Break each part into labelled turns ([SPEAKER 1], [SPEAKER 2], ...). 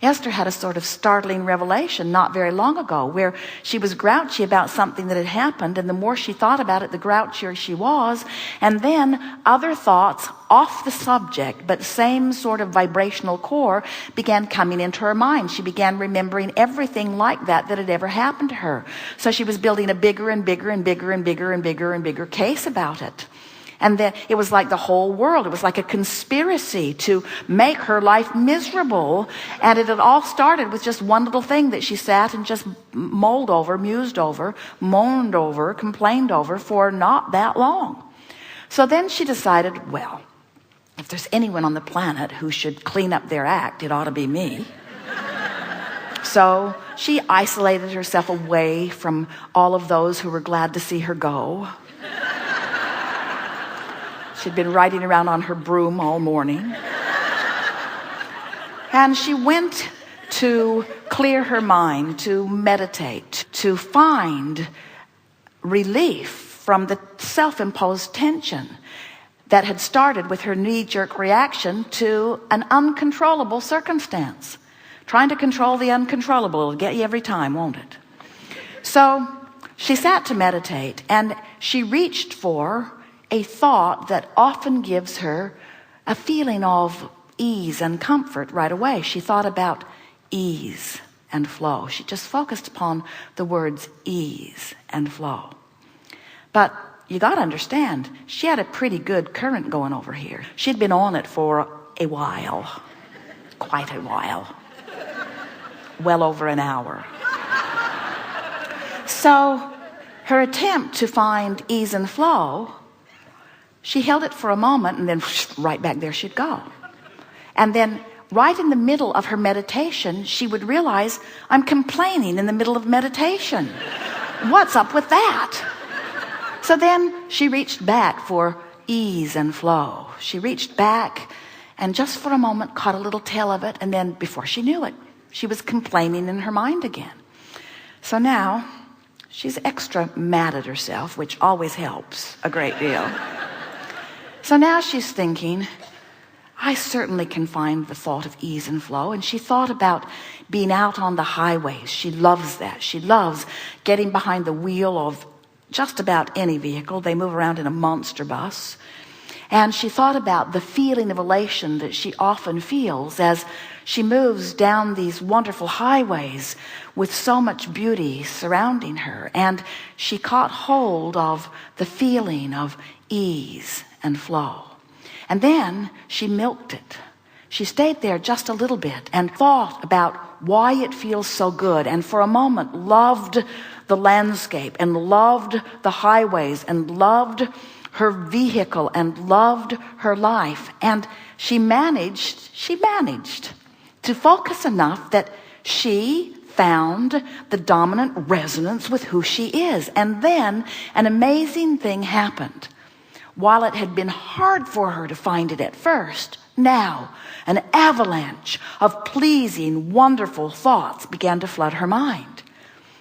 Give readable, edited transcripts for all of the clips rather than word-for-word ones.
[SPEAKER 1] Esther had a sort of startling revelation not very long ago where she was grouchy about something that had happened, and the more she thought about it, the grouchier she was. And then other thoughts off the subject, but same sort of vibrational core, began coming into her mind. She began remembering everything like that had ever happened to her. So she was building a bigger and bigger and bigger and bigger and bigger and bigger case about it. And then it was like the whole world. It was like a conspiracy to make her life miserable. And it had all started with just one little thing that she sat and just mulled over, mused over, moaned over, complained over for not that long. So then she decided, well, if there's anyone on the planet who should clean up their act, it ought to be me. So she isolated herself away from all of those who were glad to see her go. She'd been riding around on her broom all morning. And she went to clear her mind, to meditate, to find relief from the self-imposed tension that had started with her knee-jerk reaction to an uncontrollable circumstance. Trying to control the uncontrollable will get you every time, won't it? So she sat to meditate, and she reached for a thought that often gives her a feeling of ease and comfort right away. She thought about ease and flow. She just focused upon the words ease and flow. But you got to understand, she had a pretty good current going over here. She'd been on it for a while, quite a while, well over an hour. So her attempt to find ease and flow, she held it for a moment, and then right back there she'd go. And then right in the middle of her meditation, she would realize, I'm complaining in the middle of meditation. What's up with that? So then she reached back for ease and flow. She reached back and just for a moment caught a little tail of it, and then before she knew it, she was complaining in her mind again. So now she's extra mad at herself, which always helps a great deal. So now she's thinking, I certainly can find the thought of ease and flow. And she thought about being out on the highways. She loves that. She loves getting behind the wheel of just about any vehicle. They move around in a monster bus. And she thought about the feeling of elation that she often feels as she moves down these wonderful highways with so much beauty surrounding her. And she caught hold of the feeling of ease and flow. And then she milked it. She stayed there just a little bit and thought about why it feels so good, and for a moment loved the landscape and loved the highways and loved her vehicle and loved her life. And she managed to focus enough that she found the dominant resonance with who she is. And then an amazing thing happened. While it had been hard for her to find it at first, now an avalanche of pleasing, wonderful thoughts began to flood her mind.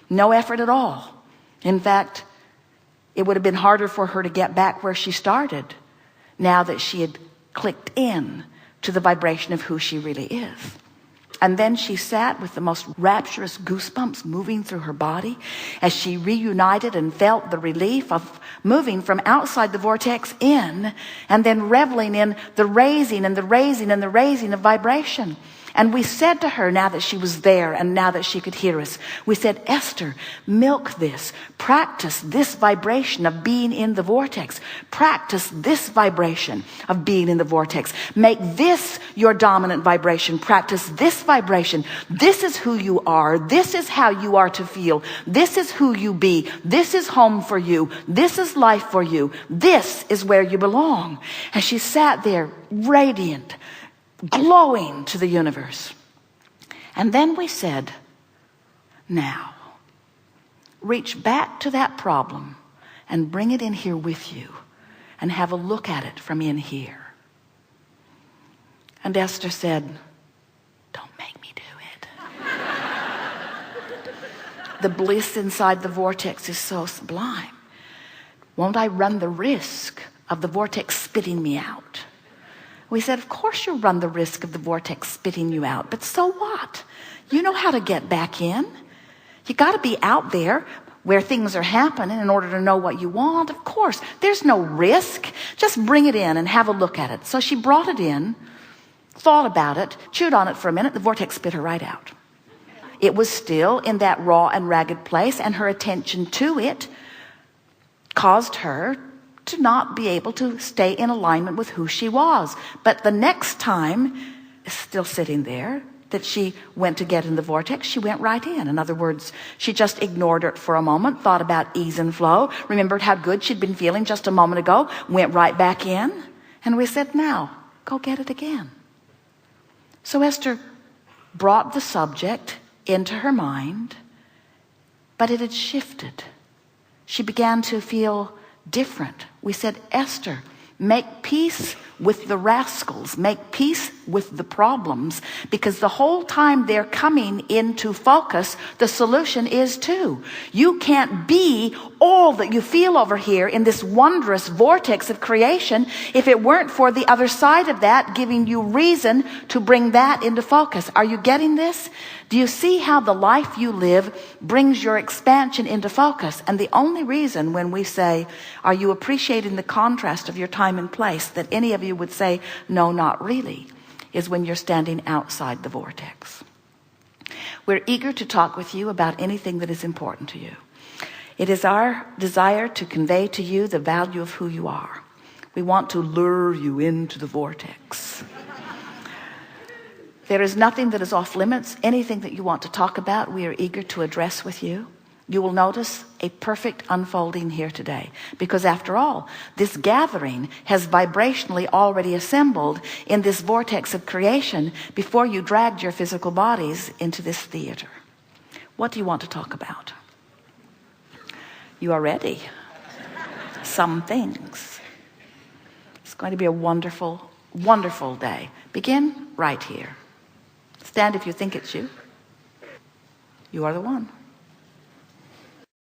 [SPEAKER 1] No effort at all. In fact, it would have been harder for her to get back where she started now that she had clicked in to the vibration of who she really is. And then she sat with the most rapturous goosebumps moving through her body as she reunited and felt the relief of moving from outside the vortex in, and then reveling in the raising and the raising and the raising of vibration. And we said to her, now that she was there and now that she could hear us, we said, Esther, milk this. Practice this vibration of being in the vortex. Practice this vibration of being in the vortex. Make this your dominant vibration. Practice this vibration. This is who you are. This is how you are to feel. This is who you be. This is home for you. This is life for you. This is where you belong. And she sat there radiant, glowing to the universe. And then we said, now reach back to that problem and bring it in here with you and have a look at it from in here. And Esther said, don't make me do it. The bliss inside the vortex is so sublime. Won't I run the risk of the vortex spitting me out? We said, of course you'll run the risk of the vortex spitting you out, but so what? You know how to get back in. You got to be out there where things are happening in order to know what you want. Of course, there's no risk. Just bring it in and have a look at it. So she brought it in, thought about it, chewed on it for a minute. The vortex spit her right out. It was still in that raw and ragged place, and her attention to it caused her to not be able to stay in alignment with who she was. But the next time, still sitting there, that she went to get in the vortex, she went right in. In other words, she just ignored it for a moment, thought about ease and flow, remembered how good she'd been feeling just a moment ago, went right back in. And we said, now, go get it again. So Esther brought the subject into her mind, but it had shifted. She began to feel different. We said, Esther, make peace with the rascals, make peace with the problems, because the whole time they're coming into focus, the solution is too. You can't be all that you feel over here in this wondrous vortex of creation if it weren't for the other side of that giving you reason to bring that into focus. Are you getting this? Do you see how the life you live brings your expansion into focus? And the only reason when we say, are you appreciating the contrast of your time and place, that any of you would say, no, not really, is when you're standing outside the vortex. We're eager to talk with you about anything that is important to you. It is our desire to convey to you the value of who you are. We want to lure you into the vortex. There is nothing that is off limits. Anything that you want to talk about, we are eager to address with you. You will notice a perfect unfolding here today, because after all, this gathering has vibrationally already assembled in this vortex of creation before you dragged your physical bodies into this theater. What do you want to talk about? You are ready. Some things. It's going to be a wonderful, wonderful day. Begin right here. Stand if you think it's you. You are the one.